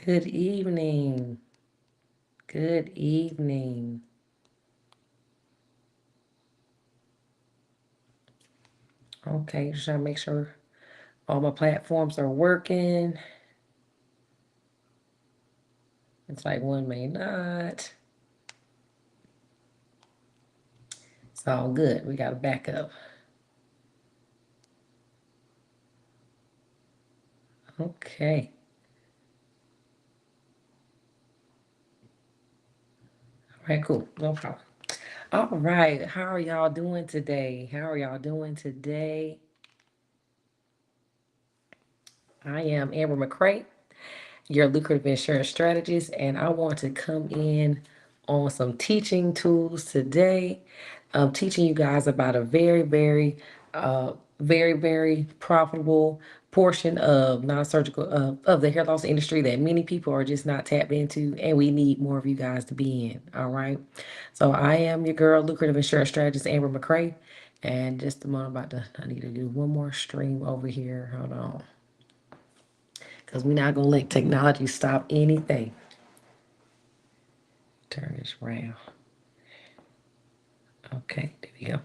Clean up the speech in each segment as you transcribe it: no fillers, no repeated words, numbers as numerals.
Good evening. Good evening. Okay, just trying to make sure all my platforms are working. It's like one may not. It's all good. We got to back up. Okay. All right, cool. No problem. All right. How are y'all doing today? How are y'all doing today? I am Amber McCray, your lucrative insurance strategist, and I want to come in on some teaching tools today. I'm teaching you guys about a very profitable portion of non-surgical of the hair loss industry that many people are just not tapped into, and we need more of you guys to be in. All right. So I am your girl, lucrative insurance strategist Amber McCray, and just a moment, I need to do one more stream over here. Hold on, because we're not gonna let technology stop anything. Turn this around. Okay, there we go.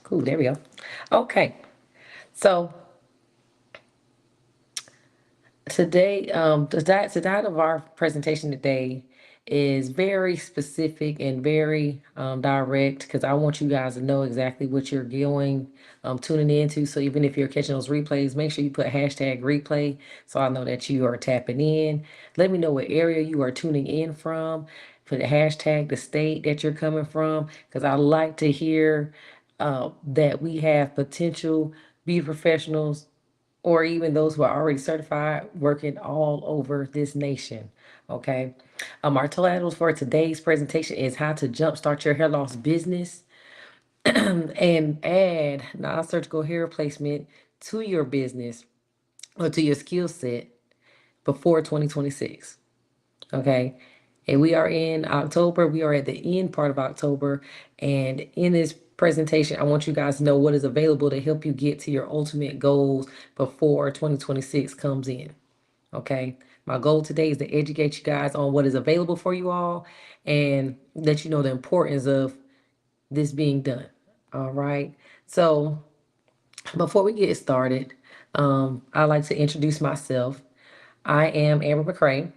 Cool, there we go. Okay, so today, the diet of our presentation today is very specific and very direct because I want you guys to know exactly what you're going, tuning into. So even if you're catching those replays, make sure you put hashtag replay so I know that you are tapping in. Let me know what area you are tuning in from. Put a hashtag, the state that you're coming from, because I like to hear that we have potential beauty professionals or even those who are already certified working all over this nation. Okay. Our titles for today's presentation is how to jumpstart your hair loss business and add non-surgical hair replacement to your business or to your skill set before 2026. Okay. And we are in October. We are at the end part of October. And in this presentation, I want you guys to know what is available to help you get to your ultimate goals before 2026 comes in. Okay. My goal today is to educate you guys on what is available for you all and let you know the importance of this being done. All right. So before we get started, I'd like to introduce myself. I am Amber McCray.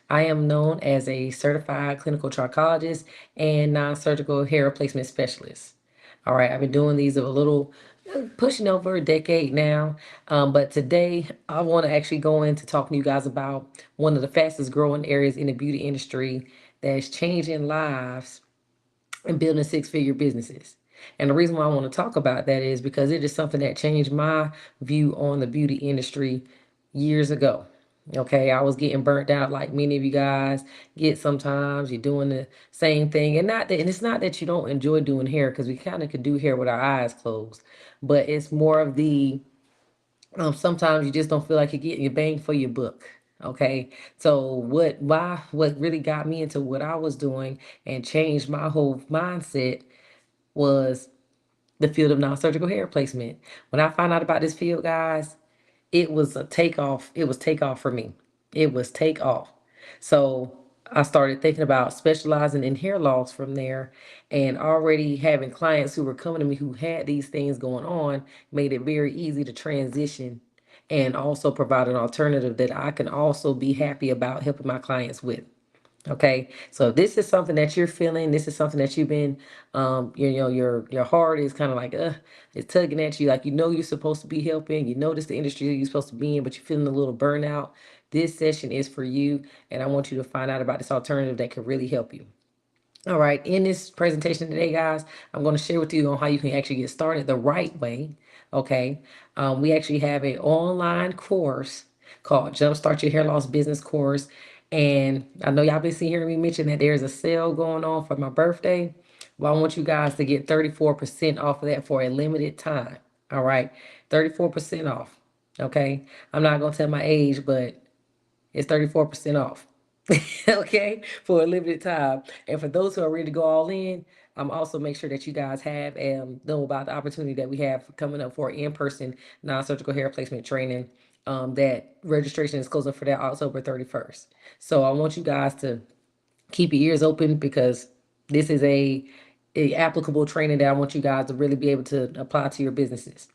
I am known as a certified clinical trichologist and non-surgical hair replacement specialist. All right, I've been doing these a little, pushing over a decade now. But today I want to actually go into talking to you guys about one of the fastest growing areas in the beauty industry that's changing lives and building six-figure businesses. And the reason why I want to talk about that is because it is something that changed my view on the beauty industry years ago. Okay, I was getting burnt out like many of you guys get sometimes. You're doing the same thing. And it's not that you don't enjoy doing hair, because we kind of could do hair with our eyes closed. But it's more of the sometimes you just don't feel like you're getting your bang for your buck. Okay. So what really got me into what I was doing and changed my whole mindset was the field of non-surgical hair replacement. When I found out about this field, guys, it was a takeoff. It was takeoff for me. It was takeoff. So I started thinking about specializing in hair loss from there, and already having clients who were coming to me who had these things going on made it very easy to transition and also provide an alternative that I can also be happy about helping my clients with. Okay, so if this is something that you're feeling, this is something that you've been, your heart is kind of like, it's tugging at you, like you're supposed to be helping, this the industry that you're supposed to be in, but you're feeling a little burnout. This session is for you, and I want you to find out about this alternative that can really help you. All right, in this presentation today, guys, I'm going to share with you on how you can actually get started the right way. Okay, we actually have an online course called Jumpstart Your Hair Loss Business Course. And I know y'all been hearing me mention that there's a sale going on for my birthday. Well, I want you guys to get 34% off of that for a limited time. All right, 34% off. Okay, I'm not going to tell my age, but it's 34% off. Okay, for a limited time. And for those who are ready to go all in, I'm also make sure that you guys have know about the opportunity that we have coming up for in-person non-surgical hair replacement training. That registration is closing for that October 31st. So I want you guys to keep your ears open because this is a applicable training that I want you guys to really be able to apply to your businesses.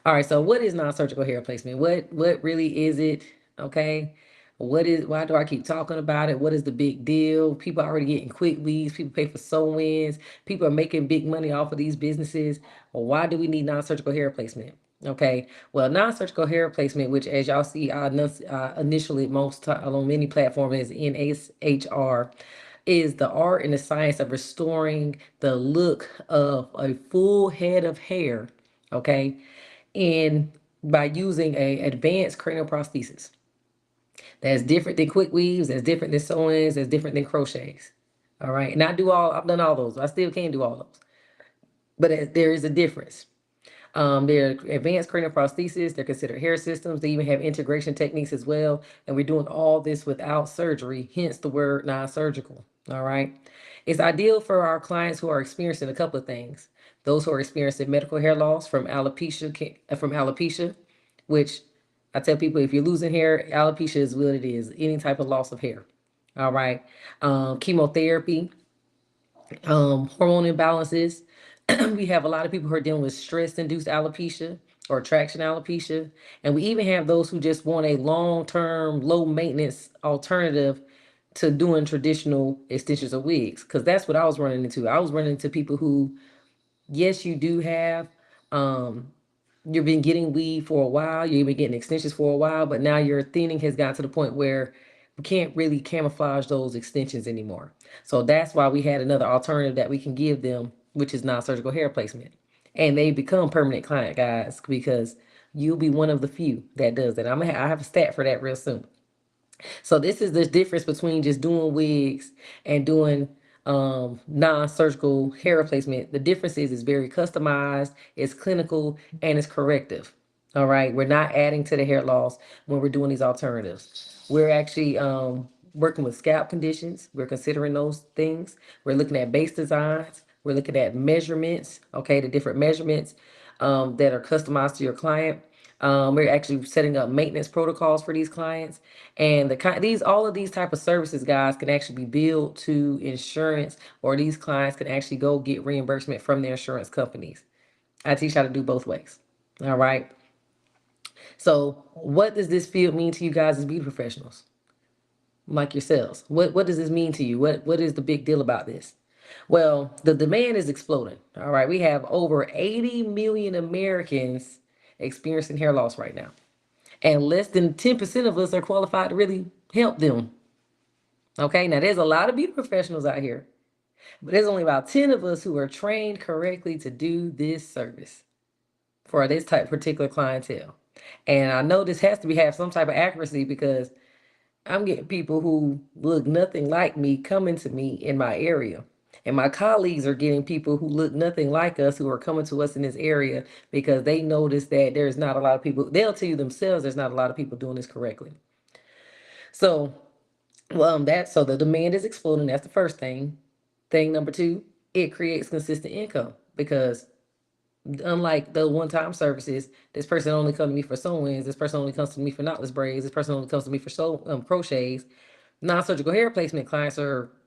All right, so what is non-surgical hair replacement? What really is it? Okay. Why do I keep talking about it? What is the big deal? People are already getting quick weaves, people pay for sew-ins, people are making big money off of these businesses. Well, why do we need non-surgical hair replacement? Okay, well, non-surgical hair replacement, which as y'all see, initially on many platforms is NSHR, is the art and the science of restoring the look of a full head of hair. Okay, and by using a advanced cranial prosthesis that's different than quick weaves, that's different than sew-ins, that's different than crochets. All right, and I've done all those. I still can do all those, but there is a difference. They're advanced cranial prosthesis. They're considered hair systems. They even have integration techniques as well. And we're doing all this without surgery, hence the word non-surgical. All right. It's ideal for our clients who are experiencing a couple of things. Those who are experiencing medical hair loss from alopecia, which I tell people if you're losing hair, alopecia is what it is. Any type of loss of hair. All right. Chemotherapy, hormone imbalances. We have a lot of people who are dealing with stress-induced alopecia or traction alopecia, and we even have those who just want a long-term, low-maintenance alternative to doing traditional extensions of wigs. Because that's what I was running into. I was running into people who, yes, you do have um, you've been getting weave for a while, you've been getting extensions for a while, but now your thinning has gotten to the point where we can't really camouflage those extensions anymore. So that's why we had another alternative that we can give them, which is non-surgical hair replacement. And they become permanent client guys because you'll be one of the few that does that. I have a stat for that real soon. So this is the difference between just doing wigs and doing non-surgical hair replacement. The difference is it's very customized, it's clinical, and it's corrective. All right, we're not adding to the hair loss when we're doing these alternatives. We're actually working with scalp conditions. We're considering those things. We're looking at base designs. We're looking at measurements. Okay, the different measurements that are customized to your client. We're actually setting up maintenance protocols for these clients, and all of these type of services, guys, can actually be billed to insurance, or these clients can actually go get reimbursement from their insurance companies. I teach how to do both ways. All right. So, what does this field mean to you guys as beauty professionals, like yourselves? What does this mean to you? What is the big deal about this? Well, the demand is exploding. All right, we have over 80 million Americans experiencing hair loss right now, and less than 10% of us are qualified to really help them. Okay, now there's a lot of beauty professionals out here, but there's only about 10 of us who are trained correctly to do this service for this type particular clientele. And I know this has to be have some type of accuracy because I'm getting people who look nothing like me coming to me in my area. And my colleagues are getting people who look nothing like us who are coming to us in this area because they notice that there's not a lot of people, they'll tell you themselves there's not a lot of people doing this correctly. So, so the demand is exploding. That's the first thing. Thing number two, it creates consistent income because unlike the one-time services, this person only comes to me for sew-ins, this person only comes to me for knotless braids, this person only comes to me for crochets. Non-surgical hair replacement clients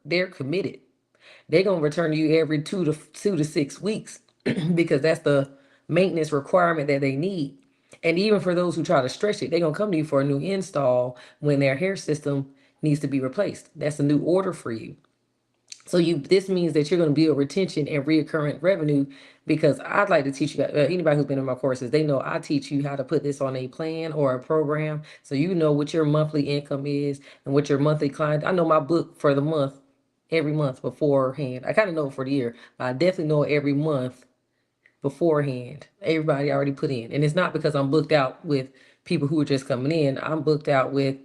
they're committed. They're gonna return to you every 2 to 6 weeks because that's the maintenance requirement that they need. And even for those who try to stretch it, they're gonna come to you for a new install when their hair system needs to be replaced. That's a new order for you. So this means that you're going to build retention and reoccurring revenue because I'd like to teach you, anybody who's been in my courses, they know I teach you how to put this on a plan or a program. So you know what your monthly income is and what your monthly client. I know my book for the month, every month beforehand. I kind of know it for the year, but I definitely know it every month beforehand. Everybody already put in. And it's not because I'm booked out with people who are just coming in. I'm booked out with,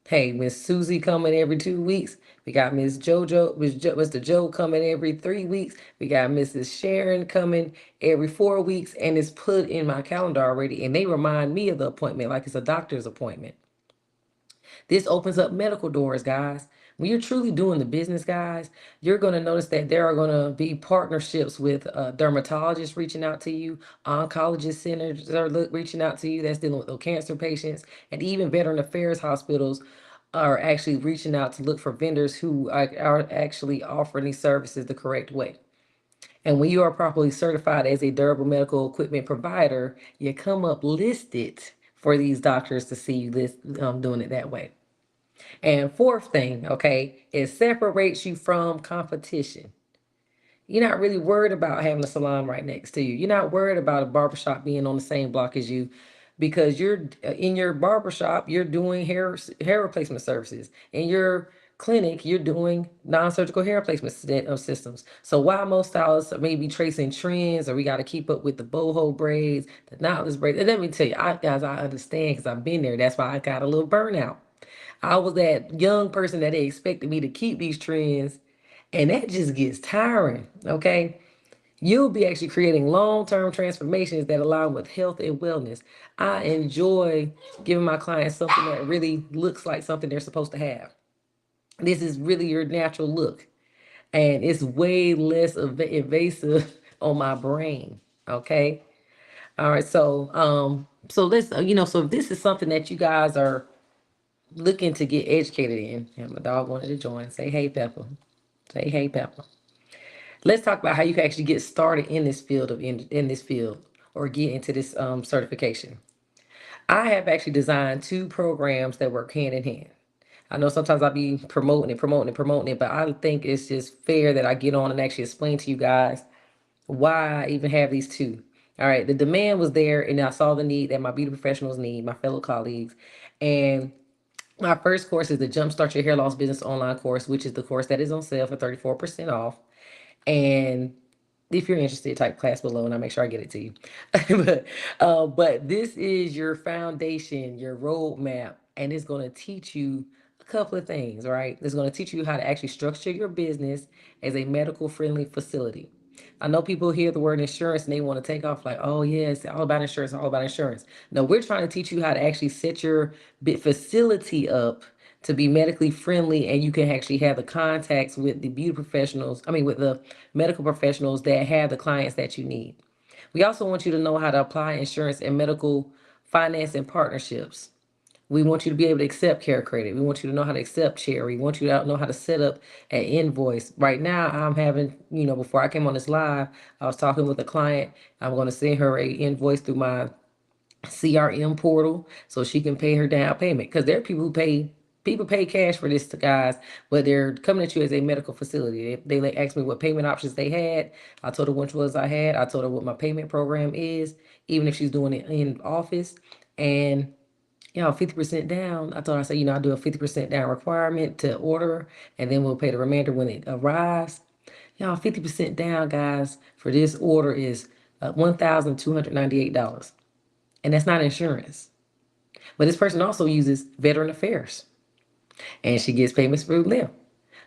hey, Miss Susie coming every 2 weeks. We got Mr. Joe coming every 3 weeks. We got Mrs. Sharon coming every 4 weeks. And it's put in my calendar already. And they remind me of the appointment like it's a doctor's appointment. This opens up medical doors, guys. When you're truly doing the business, guys, you're going to notice that there are going to be partnerships with dermatologists reaching out to you, oncologist centers are reaching out to you that's dealing with cancer patients, and even veteran affairs hospitals are actually reaching out to look for vendors who are actually offering these services the correct way. And when you are properly certified as a durable medical equipment provider, you come up listed for these doctors to see you doing it that way. And fourth thing, okay, it separates you from competition. You're not really worried about having a salon right next to you. You're not worried about a barbershop being on the same block as you because you're in your barbershop, you're doing hair replacement services. In your clinic, you're doing non-surgical hair replacement systems. So while most stylists may be tracing trends or we got to keep up with the boho braids, the knotless braids, and let me tell you, guys, I understand because I've been there. That's why I got a little burnout. I was that young person that they expected me to keep these trends, and that just gets tiring, okay? You'll be actually creating long-term transformations that align with health and wellness. I enjoy giving my clients something that really looks like something they're supposed to have. This is really your natural look, and it's way less invasive on my brain, okay? All right, so let's, so if this is something that you guys are looking to get educated in, and my dog wanted to join, say hey, Pepper. Say hey, Pepper. Let's talk about how you can actually get started in this field in this field or get into this certification. I have actually designed two programs that work hand in hand. I know sometimes I'll be promoting it, but I think it's just fair that I get on and actually explain to you guys why I even have these two. All right, the demand was there, and I saw the need that my beauty professionals need, my fellow colleagues, and my first course is the Jumpstart Your Hair Loss Business online course, which is the course that is on sale for 34% off. And if you're interested, type class below and I'll make sure I get it to you. but this is your foundation, your roadmap, and it's going to teach you a couple of things, right? It's going to teach you how to actually structure your business as a medical friendly facility. I know people hear the word insurance and they want to take off like, oh, yeah, it's all about insurance, all about insurance. No, we're trying to teach you how to actually set your facility up to be medically friendly, and you can actually have the contacts with the beauty professionals, with the medical professionals that have the clients that you need. We also want you to know how to apply insurance and medical finance and partnerships. We want you to be able to accept care credit. We want you to know how to accept charity. We want you to know how to set up an invoice. Right now, I'm having, before I came on this live, I was talking with a client. I'm going to send her a invoice through my CRM portal so she can pay her down payment. Because there are people pay cash for this, guys, but they're coming at you as a medical facility. They asked me what payment options they had. I told her which ones I had. I told her what my payment program is, even if she's doing it in office. And 50% down. I said, I do a 50% down requirement to order, and then we'll pay the remainder when it arrives. 50% down, guys, for this order is $1,298. And that's not insurance. But this person also uses Veteran Affairs, and she gets payments through them.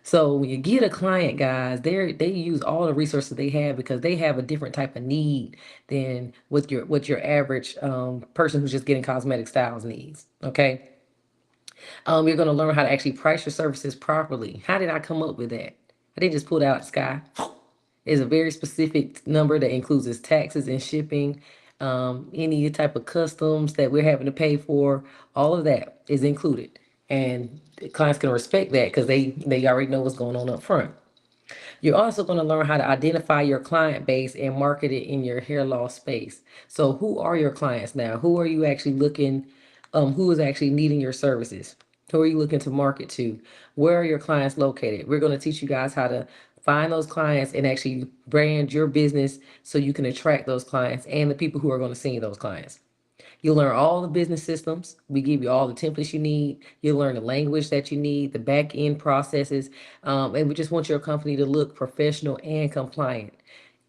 So when you get a client, guys, they use all the resources they have because they have a different type of need than what your average person who's just getting cosmetic styles needs. Okay, you're gonna learn how to actually price your services properly. How did I come up with that? I didn't just pull it out of the sky. It's a very specific number that includes its taxes and shipping, any type of customs that we're having to pay for. All of that is included, and the clients can respect that because they already know what's going on up front. You're also going to learn how to identify your client base and market it in your hair loss space. So who are your clients now? Who are you actually looking, who is actually needing your services? Who are you looking to market to? Where are your clients located? We're going to teach you guys how to find those clients and actually brand your business so you can attract those clients and the people who are going to see those clients. You'll learn all the business systems. We give you all the templates you need. You'll learn the language that you need, the back end processes. And we just want your company to look professional and compliant.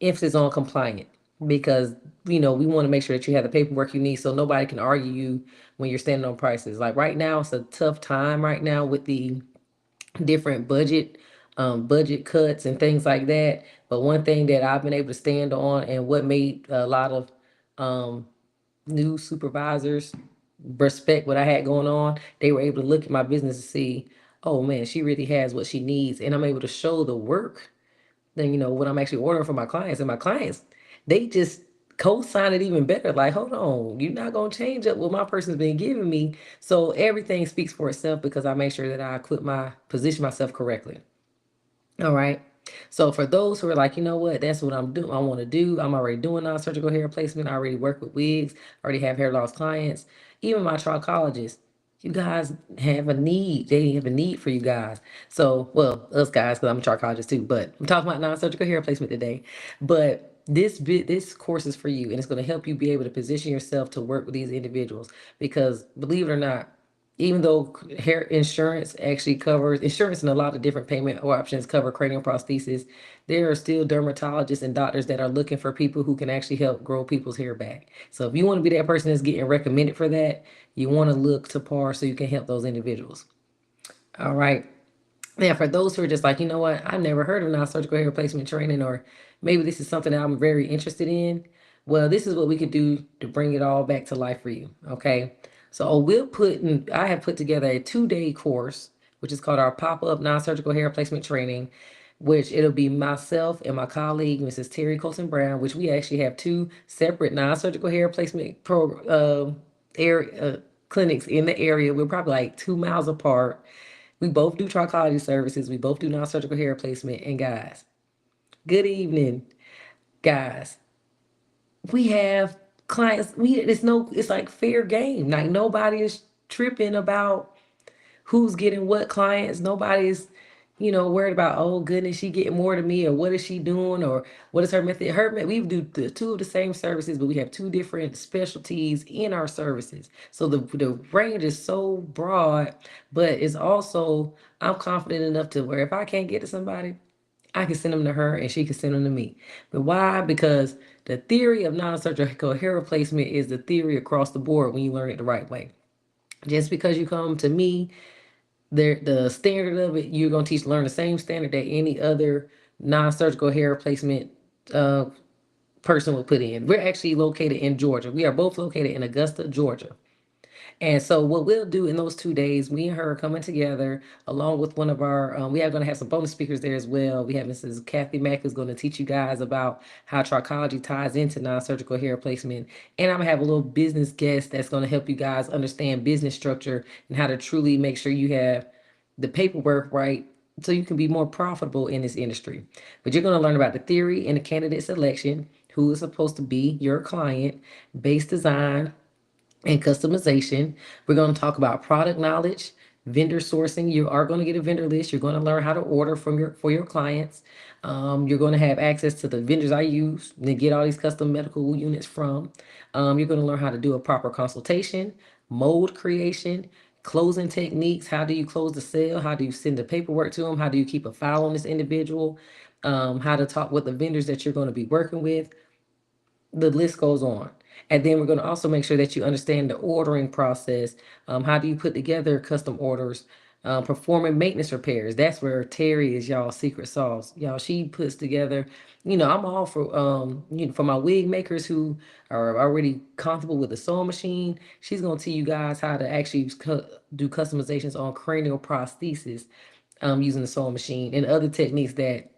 Emphasis on compliant because, we want to make sure that you have the paperwork you need so nobody can argue you when you're standing on prices. Like right now, it's a tough time right now with the different budget cuts and things like that. But one thing that I've been able to stand on and what made a lot of new supervisors respect what I had going on, they were able to look at my business and see, oh man, she really has what she needs. And I'm able to show the work, then, what I'm actually ordering for my clients. And my clients, they just co-sign it even better. Like, hold on, you're not going to change up what my person's been giving me. So everything speaks for itself because I make sure that I position myself correctly. All right. So for those who are like, you know what, that's what I'm doing. I want to do. I'm already doing non-surgical hair replacement. I already work with wigs. I already have hair loss clients. Even my trichologists, you guys have a need. They have a need for you guys. So, well, us guys, because I'm a trichologist too. But I'm talking about non-surgical hair replacement today. But this course is for you, and it's going to help you be able to position yourself to work with these individuals. Because believe it or not, even though hair insurance actually covers insurance and a lot of different payment options cover cranial prosthesis, there are still dermatologists and doctors that are looking for people who can actually help grow people's hair back. So if you want to be that person that's getting recommended for that, you want to look to PAR so you can help those individuals. All right. Now, for those who are just like, you know what, I've never heard of non-surgical hair replacement training, or maybe this is something that I'm very interested in. Well, this is what we could do to bring it all back to life for you. Okay. So I have put together a 2-day course, which is called our pop-up non-surgical hair replacement training, which it'll be myself and my colleague, Mrs. Terry Colton Brown, which we actually have two separate non-surgical hair replacement area clinics in the area. We're probably like 2 miles apart. We both do trichology services. We both do non-surgical hair replacement. And guys, good evening, guys. We have clients. It's like fair game. Like nobody is tripping about who's getting what clients. Nobody's, worried about, oh goodness, she getting more than me, or what is she doing, or what is her method. We do the two of the same services, but we have two different specialties in our services. So the range is so broad, but it's also, I'm confident enough to where if I can't get to somebody, I can send them to her and she can send them to me. But why? Because the theory of non-surgical hair replacement is the theory across the board when you learn it the right way. Just because you come to me, the standard of it, you're gonna learn the same standard that any other non-surgical hair replacement uh, person would put in. We're actually located in Georgia. We are both located in Augusta, Georgia. And so what we'll do in those 2 days, me and her are coming together along with one of our, we are going to have some bonus speakers there as well. We have Mrs. Kathy Mack who's going to teach you guys about how trichology ties into non-surgical hair replacement. And I'm going to have a little business guest that's going to help you guys understand business structure and how to truly make sure you have the paperwork right so you can be more profitable in this industry. But you're going to learn about the theory and the candidate selection, who is supposed to be your client, base design, and customization. We're going to talk about product knowledge, vendor sourcing. You are going to get a vendor list. You're going to learn how to order for your clients. You're going to have access to the vendors I use to get all these custom medical units from. You're going to learn how to do a proper consultation, mold creation, closing techniques. How do you close the sale? How do you send the paperwork to them? How do you keep a file on this individual? How to talk with the vendors that you're going to be working with. The list goes on. And then we're going to also make sure that you understand the ordering process. How do you put together custom orders? Performing maintenance repairs. That's where Terry is y'all secret sauce. Y'all, she puts together, I'm all for for my wig makers who are already comfortable with the sewing machine. She's gonna tell you guys how to actually do customizations on cranial prosthesis using the sewing machine and other techniques that,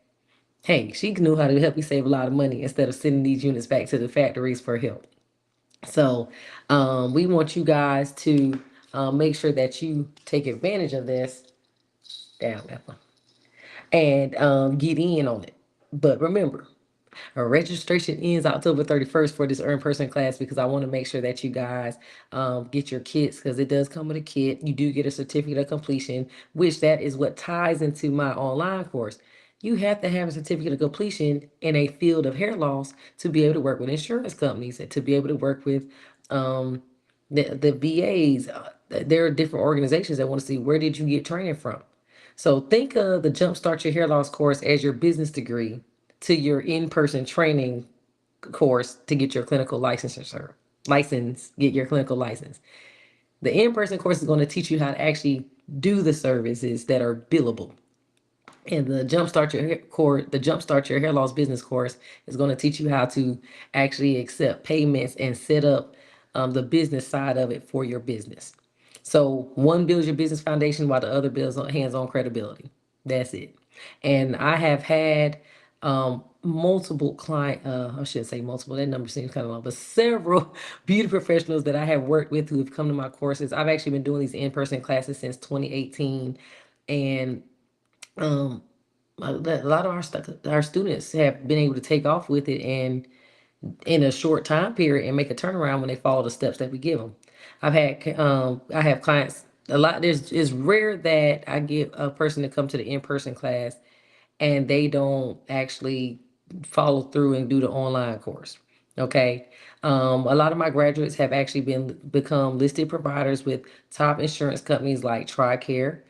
hey, she knew how to help you save a lot of money instead of sending these units back to the factories for help. So we want you guys to make sure that you take advantage of this. Down that one. And get in on it. But remember, registration ends October 31st for this earn person class because I want to make sure that you guys get your kits because it does come with a kit. You do get a certificate of completion, which that is what ties into my online course. You have to have a certificate of completion in a field of hair loss to be able to work with insurance companies and to be able to work with um, the VAs. There are different organizations that want to see where did you get training from. So think of the Jumpstart Your Hair Loss course as your business degree to your in-person training course to get your clinical get your clinical license. The in-person course is going to teach you how to actually do the services that are billable. And the Jumpstart Your Hair Loss business course is going to teach you how to actually accept payments and set up the business side of it for your business. So one builds your business foundation while the other builds on hands-on credibility. That's it. And I have had multiple client, I shouldn't say multiple, that number seems kind of low, but several beauty professionals that I have worked with who have come to my courses. I've actually been doing these in-person classes since 2018. And um, a lot of our students have been able to take off with it and in a short time period and make a turnaround when they follow the steps that we give them. I have clients a lot. It's rare that I get a person to come to the in-person class and they don't actually follow through and do the online course. Okay. A lot of my graduates have actually become listed providers with top insurance companies like TRICARE.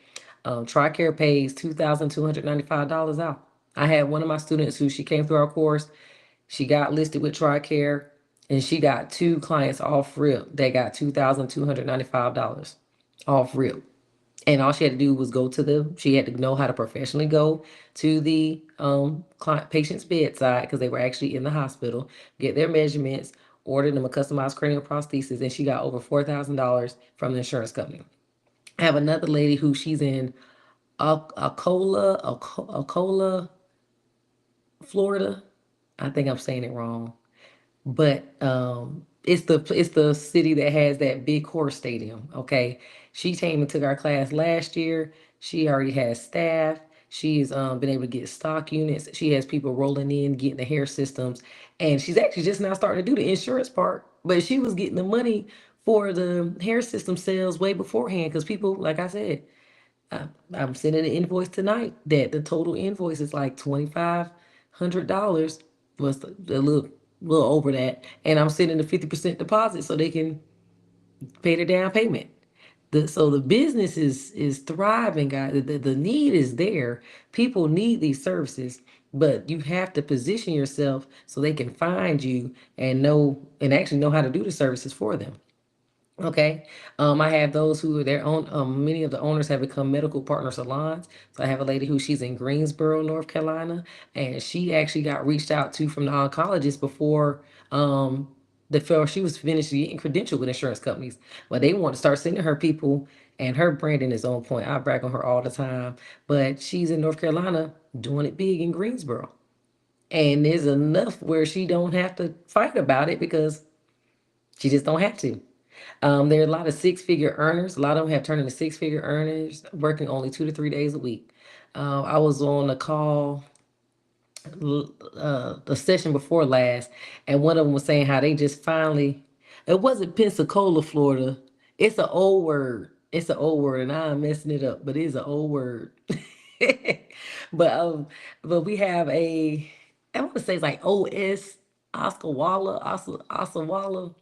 TRICARE pays $2,295 out. I had one of my students who she came through our course. She got listed with TRICARE and she got two clients off rip. They got $2,295 off rip. And all she had to do was she had to know how to professionally go to the client patient's bedside because they were actually in the hospital, get their measurements, order them a customized cranial prosthesis, and she got over $4,000 from the insurance company. I have another lady who she's in Acola, Florida. I think I'm saying it wrong. But it's the city that has that big horse stadium. Okay, she came and took our class last year. She already has staff. She's been able to get stock units. She has people rolling in, getting the hair systems, and she's actually just now starting to do the insurance part. But she was getting the money for the hair system sales way beforehand because people, like I said, I'm sending an invoice tonight that the total invoice is like $2,500 was a little over that, and I'm sending a 50% deposit so they can pay the down payment. So the business is thriving, guys. The need is there. People need these services, but you have to position yourself so they can find you and actually know how to do the services for them. Okay. I have those who are their own, many of the owners have become medical partner salons. So I have a lady who she's in Greensboro, North Carolina, and she actually got reached out to from the oncologist before she was finished getting credentialed with insurance companies. But they want to start sending her people, and her branding is on point. I brag on her all the time. But she's in North Carolina doing it big in Greensboro. And there's enough where she don't have to fight about it because she just don't have to. There are a lot of six-figure earners. A lot of them have turned into six-figure earners, working only 2 to 3 days a week. I was on a call, the session before last, and one of them was saying how they just finally, it wasn't Pensacola, Florida. It's an old word. It's an old word, and I'm messing it up, but it's an old word. but um, but we have I want to say it's like OS Osawala.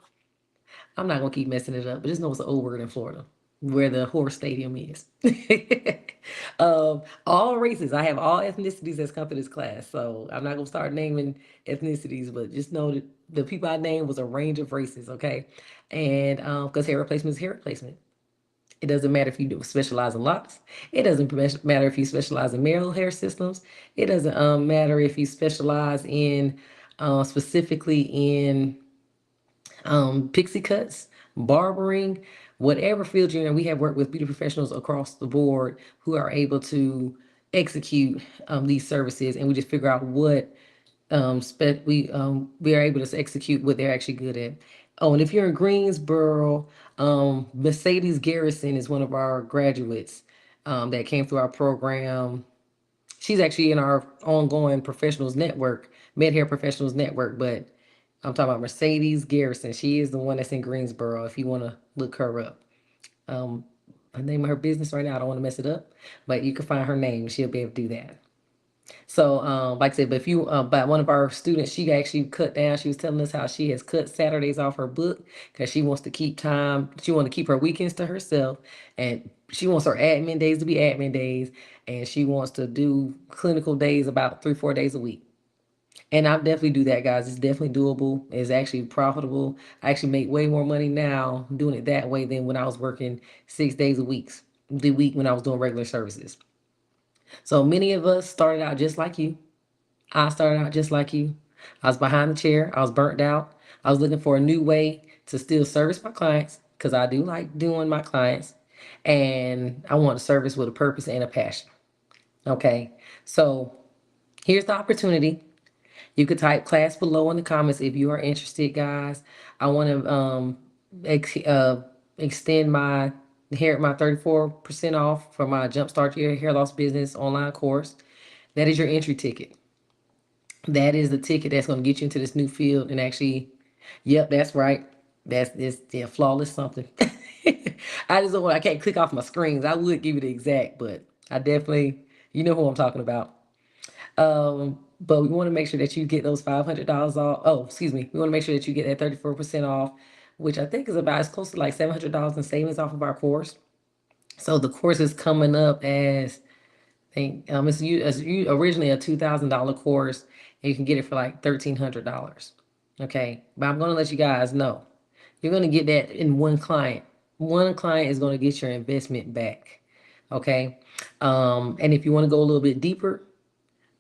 I'm not gonna keep messing it up, but just know it's an old word in Florida, where the horse stadium is. All races. I have all ethnicities that's come to this class, so I'm not gonna start naming ethnicities, but just know that the people I named was a range of races. Okay, and because hair replacement is hair replacement. It doesn't matter if you do specialize in locks. It doesn't matter if you specialize in male hair systems. It doesn't matter if you specialize in specifically in pixie cuts, barbering, whatever field you're in. We have worked with beauty professionals across the board who are able to execute these services, and we just figure out what we are able to execute what they're actually good at. Oh, and if you're in Greensboro, Mercedes Garrison is one of our graduates that came through our program. She's actually in our ongoing professionals network, med hair professionals network, but I'm talking about Mercedes Garrison. She is the one that's in Greensboro. If you want to look her up, um, the name of her business right now, I don't want to mess it up, but you can find her name. She'll be able to do that. So, like I said, but if you, but one of our students, she actually cut down. She was telling us how she has cut Saturdays off her book because she wants to keep time. She wants to keep her weekends to herself, and she wants her admin days to be admin days, and she wants to do clinical days about 3, 4 days a week. And I definitely do that, guys. It's definitely doable. It's actually profitable. I actually make way more money now doing it that way than when I was working 6 days a week, the week when I was doing regular services. So many of us started out just like you. I started out just like you. I was behind the chair. I was burnt out. I was looking for a new way to still service my clients because I do like doing my clients. and I want to service with a purpose and a passion. Okay, so here's the opportunity. You could type class below in the comments if you are interested, guys. I want to extend my 34% off for my Jumpstart Your Hair Loss Business online course. That is your entry ticket. That is the ticket that's going to get you into this new field and actually, yep, that's right. That's this, yeah, flawless something. I just don't want, I can't click off my screens. I would give you the exact, but I definitely, you know who I'm talking about. But we want to make sure that you get those $500 off. Oh, excuse me. We want to make sure that you get that 34% off, which I think is about as close to like $700 in savings off of our course. So the course is coming up as it's originally a $2,000 course, and you can get it for like $1,300. Okay, but I'm gonna let you guys know you're gonna get that in one client. One client is gonna get your investment back. Okay, and if you want to go a little bit deeper,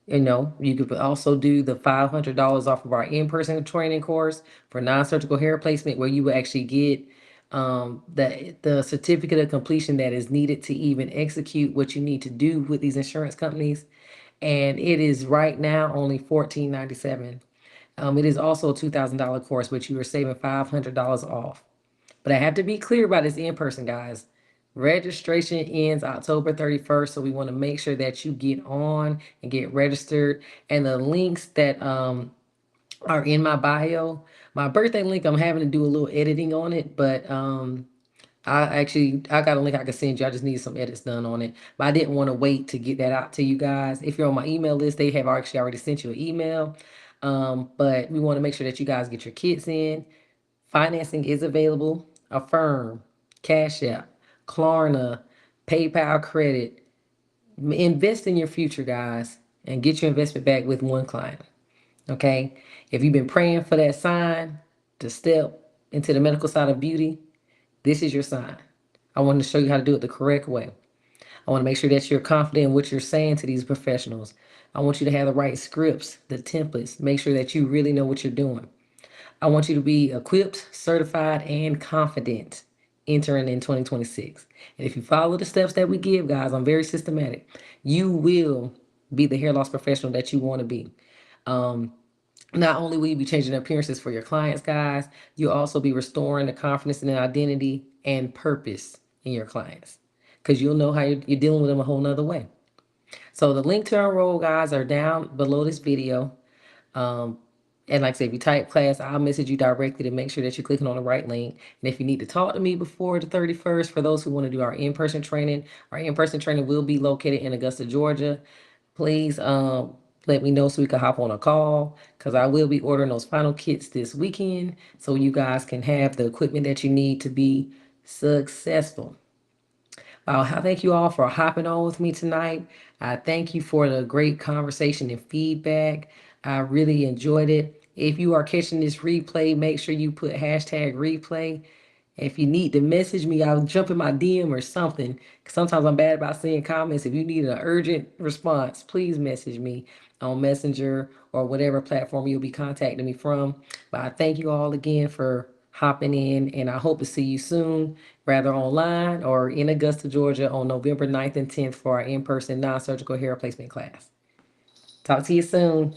you could also do the $500 off of our in-person training course for non-surgical hair replacement, where you will actually get the certificate of completion that is needed to even execute what you need to do with these insurance companies. And it is right now only $14.97. It is also a $2,000 course, but you are saving $500 off. But I have to be clear about this in person, guys. Registration ends October 31st, so we want to make sure that you get on and get registered. And the links that are in my bio, my birthday link, I'm having to do a little editing on it, but I got a link I can send you. I just need some edits done on it. But I didn't want to wait to get that out to you guys. If you're on my email list, they have actually already sent you an email. But we want to make sure that you guys get your kits in. Financing is available. Affirm, Cash App, Klarna, PayPal credit. Invest in your future, guys, and get your investment back with one client. Okay? If you've been praying for that sign to step into the medical side of beauty, this is your sign. I want to show you how to do it the correct way. I want to make sure that you're confident in what you're saying to these professionals. I want you to have the right scripts, the templates. Make sure that you really know what you're doing. I want you to be equipped, certified, and confident entering in 2026. And if you follow the steps that we give, guys, I'm very systematic. You will be the hair loss professional that you want to be. Not only will you be changing appearances for your clients, guys, you'll also be restoring the confidence and identity and purpose in your clients, because you'll know how you're dealing with them a whole nother way. So the link to enroll, guys, are down below this video. And like I said, if you type class, I'll message you directly to make sure that you're clicking on the right link. And if you need to talk to me before the 31st, for those who want to do our in-person training will be located in Augusta, Georgia. Please let me know so we can hop on a call, because I will be ordering those final kits this weekend so you guys can have the equipment that you need to be successful. I thank you all for hopping on with me tonight. I thank you for the great conversation and feedback. I really enjoyed it. If you are catching this replay, make sure you put hashtag replay. If you need to message me, I'll jump in my DM or something. Sometimes I'm bad about seeing comments. If you need an urgent response, please message me on Messenger or whatever platform you'll be contacting me from. But I thank you all again for hopping in, and I hope to see you soon, rather online or in Augusta, Georgia on November 9th and 10th for our in-person non-surgical hair replacement class. Talk to you soon.